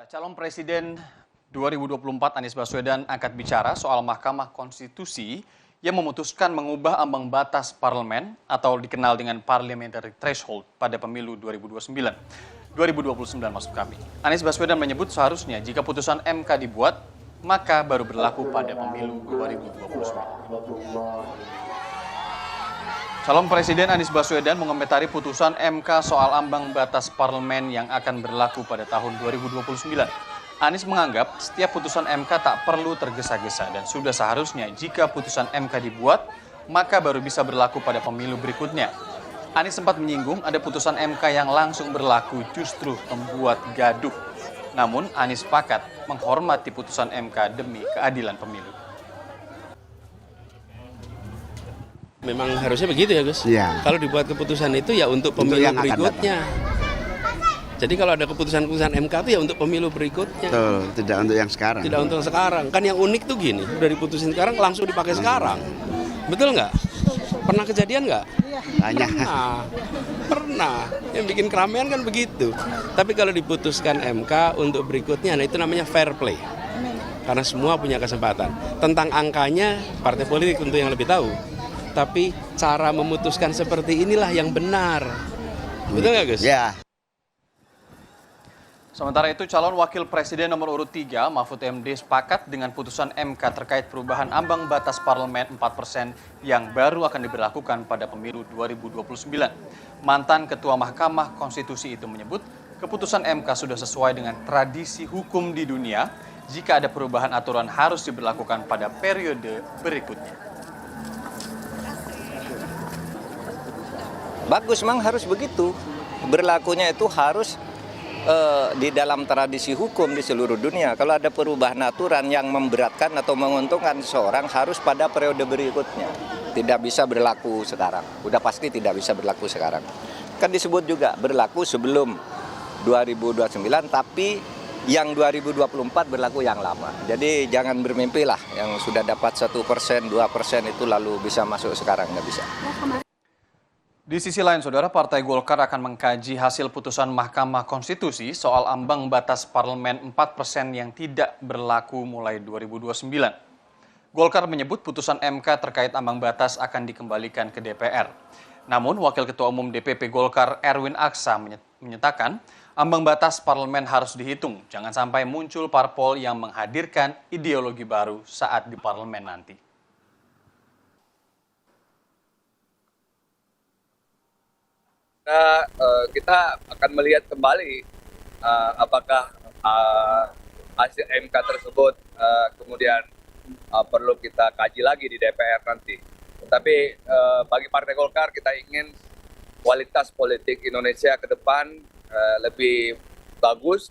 Calon Presiden 2024 Anies Baswedan angkat bicara soal Mahkamah Konstitusi yang memutuskan mengubah ambang batas parlemen atau dikenal dengan parliamentary threshold pada pemilu 2029 maksud kami. Anies Baswedan menyebut seharusnya jika putusan MK dibuat, maka baru berlaku pada pemilu 2029. Calon Presiden Anies Baswedan mengomentari putusan MK soal ambang batas parlemen yang akan berlaku pada tahun 2029. Anies menganggap setiap putusan MK tak perlu tergesa-gesa dan sudah seharusnya jika putusan MK dibuat, maka baru bisa berlaku pada pemilu berikutnya. Anies sempat menyinggung ada putusan MK yang langsung berlaku justru membuat gaduh. Namun Anies sepakat menghormati putusan MK demi keadilan pemilu. Memang harusnya begitu ya Gus? Iya. Kalau dibuat keputusan itu ya untuk pemilu berikutnya. Jadi kalau ada keputusan-keputusan MK itu ya untuk pemilu berikutnya. Betul, tidak untuk yang sekarang. Tidak untuk sekarang. Kan yang unik tuh gini, udah diputusin sekarang langsung dipakai sekarang. Betul nggak? Pernah kejadian nggak? Banyak. Pernah. Yang bikin keramaian kan begitu. Tapi kalau diputuskan MK untuk berikutnya, nah itu namanya fair play. Karena semua punya kesempatan. Tentang angkanya, partai politik tentu yang lebih tahu. Tapi cara memutuskan seperti inilah yang benar. Betul nggak Gus? Ya. Sementara itu, calon wakil presiden nomor urut 3, Mahfud MD sepakat dengan putusan MK terkait perubahan ambang batas parlemen 4% yang baru akan diberlakukan pada pemilu 2029. Mantan Ketua Mahkamah Konstitusi itu menyebut keputusan MK sudah sesuai dengan tradisi hukum di dunia jika ada perubahan aturan harus diberlakukan pada periode berikutnya. Bagus, memang harus begitu. Berlakunya itu harus di dalam tradisi hukum di seluruh dunia. Kalau ada perubahan aturan yang memberatkan atau menguntungkan seseorang harus pada periode berikutnya. Tidak bisa berlaku sekarang. Udah pasti tidak bisa berlaku sekarang. Kan disebut juga berlaku sebelum 2029, tapi yang 2024 berlaku yang lama. Jadi jangan bermimpi lah yang sudah dapat 1%, 2% itu lalu bisa masuk sekarang, nggak bisa. Di sisi lain, Saudara, Partai Golkar akan mengkaji hasil putusan Mahkamah Konstitusi soal ambang batas parlemen 4% yang tidak berlaku mulai 2029. Golkar menyebut putusan MK terkait ambang batas akan dikembalikan ke DPR. Namun, Wakil Ketua Umum DPP Golkar Erwin Aksa menyatakan ambang batas parlemen harus dihitung. Jangan sampai muncul parpol yang menghadirkan ideologi baru saat di parlemen nanti. Kita akan melihat kembali apakah hasil MK tersebut kemudian perlu kita kaji lagi di DPR nanti. Tetapi bagi Partai Golkar kita ingin kualitas politik Indonesia ke depan lebih bagus